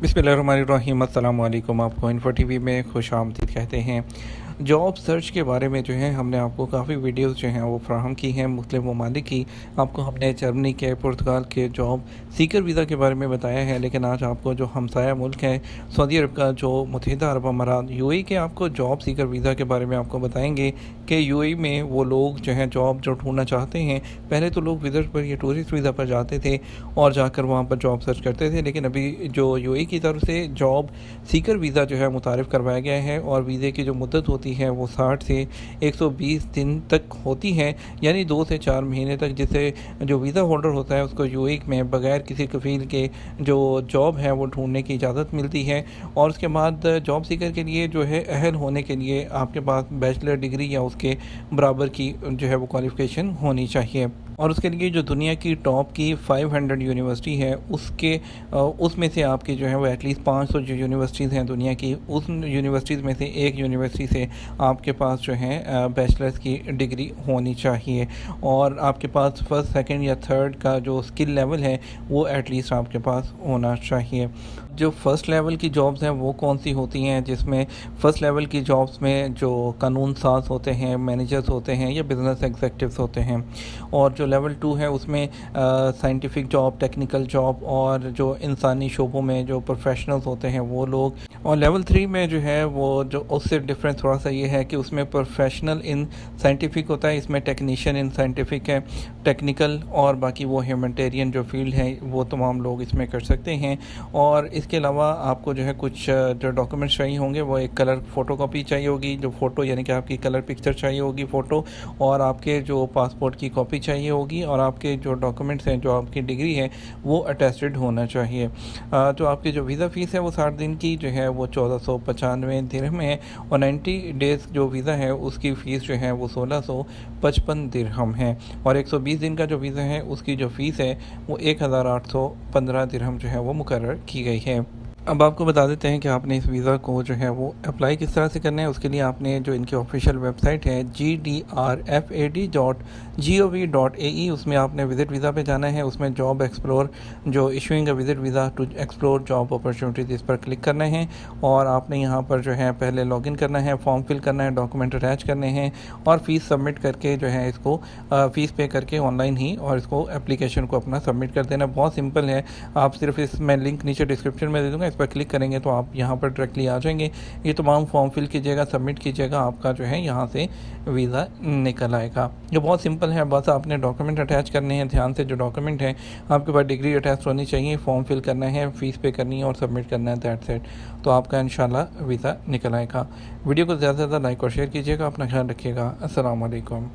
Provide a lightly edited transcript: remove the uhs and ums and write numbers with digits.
बिस्मिल्लाहिर्रहमानिर्रहीम। अस्सलाम वालेकुम। आपको इन्फो टीवी में खुश आमदीद कहते हैं। जॉब सर्च के बारे में जो है हमने आपको काफ़ी वीडियोस जो हैं वो फ्राहम की हैं मुख्तलिफ़ ममालिक की। आपको हमने जर्मनी के, पुर्तगाल के जॉब सीकर वीज़ा के बारे में बताया है, लेकिन आज आपको जो हमसाया मुल्क है सऊदी अरब का, जो मुत्तहिदा अरब अमारात यूएई के, आपको जॉब सीकर वीज़ा के बारे में आपको बताएंगे कि यूएई में वो लोग जो हैं जॉब जो ढूंढना चाहते हैं, पहले तो लोग विज़िट पर या टूरिस्ट वीज़ा पर जाते थे और जाकर वहाँ पर जॉब सर्च करते थे, लेकिन अभी जो यूएई की तरफ से जॉब सीकर वीज़ा जो है मुतारिफ़ करवाया गया है और वीज़े की जो मुद्दत होती है वो 60 से 120 दिन तक होती है, यानी 2 से 4 महीने तक, जिससे जो वीज़ा होल्डर होता है उसको यूएई में बगैर किसी कफ़ील के जो जॉब है वो ढूंढने की इजाज़त मिलती है। और उसके बाद जॉब सीकर के लिए जो है अहल होने के लिए आपके पास बैचलर डिग्री या उसके बराबर की जो है वो क्वालिफ़िकेशन होनी चाहिए। और उसके लिए जो दुनिया की टॉप की 500 यूनिवर्सिटी है उसमें से आपकी जो है वो एटलीस्ट 500 जो यूनिवर्सिटीज़ हैं दुनिया की, उस यूनिवर्सिटीज़ में से एक यूनिवर्सिटी से आपके पास जो है बैचलर्स की डिग्री होनी चाहिए और आपके पास फर्स्ट, सेकंड या थर्ड का जो स्किल लेवल है वो एटलीस्ट आपके पास होना चाहिए। जो फ़र्स्ट लेवल की जॉब्स हैं वो कौन सी होती हैं, जिसमें फ़र्स्ट लेवल की जॉब्स में जो कानून साज होते हैं, मैनेजर्स होते हैं या बिज़नेस एग्जीक्यूटिव्स होते हैं। और जो लेवल 2 है उसमें साइंटिफिक जॉब, टेक्निकल जॉब और जो इंसानी शोबों में जो प्रोफेशनल्स होते हैं वो लोग। और लेवल 3 में जो है वो जो उससे डिफरेंस थोड़ा सा ये है कि उसमें प्रोफेशनल इन साइंटिफिक होता है, इसमें टेक्नीशियन इन साइंटिफिक है, टेक्निकल और बाकी वो ह्यूमैनिटेरियन जो फील्ड है वो तमाम लोग इसमें कर सकते हैं। और इसके अलावा आपको जो है कुछ जो डॉक्यूमेंट्स चाहिए होंगे, वो एक कलर फ़ोटोकॉपी चाहिए होगी, जो फ़ोटो यानी कि आपकी कलर पिक्चर चाहिए होगी फ़ोटो, और आपके जो पासपोर्ट की कॉपी चाहिए होगी, और आपके जो डॉक्यूमेंट्स हैं, जो आपकी डिग्री है वो अटेस्टेड होना चाहिए। जो आपकी जो वीज़ा फ़ीस है वो 60 दिन की जो है वो 1495 दिरहम है और 90 डेज़ जो वीज़ा है उसकी फ़ीस जो है वो 1655 दिरहम है और 120 दिन का जो वीज़ा है उसकी जो फ़ीस है वो 1815 दिरहम जो है वो मुकर्रर की गई है। अब आपको बता देते हैं कि आपने इस वीज़ा को जो है वो अप्लाई किस तरह से करना है। उसके लिए आपने जो इनकी ऑफिशियल वेबसाइट है gdrfad.gov.ae, उसमें आपने विज़िट वीज़ा पे जाना है। उसमें जॉब एक्सप्लोर जो issuing a visit visa to explore job opportunities, इस पर क्लिक करना है और आपने यहाँ पर जो है पहले लॉगिन करना है, फॉर्म फिल करना है, डॉक्यूमेंट अटैच करने हैं और फ़ीस सबमिट करके जो है इसको फ़ीस पे करके ऑनलाइन ही और इसको एप्लीकेशन को अपना सबमिट कर देना। बहुत सिंपल है। आप सिर्फ इसमें लिंक नीचे डिस्क्रिप्शन में दे दूँगा, इस पर क्लिक करेंगे तो आप यहाँ पर डायरेक्टली आ जाएंगे। ये तमाम फॉर्म फिल कीजिएगा, सबमिट कीजिएगा, आपका जो है यहाँ से वीज़ा निकल आएगा। ये बहुत सिंपल है। बस आपने डॉक्यूमेंट अटैच करने हैं। ध्यान से जो डॉक्यूमेंट है आपके पास डिग्री अटैच होनी चाहिए, फॉर्म फिल करना है, फ़ीस पे करनी है और सबमिट करना है, दैट्स इट। तो आपका इंशाल्लाह वीज़ा निकल आएगा। वीडियो को ज़्यादा से ज़्यादा लाइक और शेयर कीजिएगा। अपना ख्याल रखिएगा। अस्सलाम वालेकुम।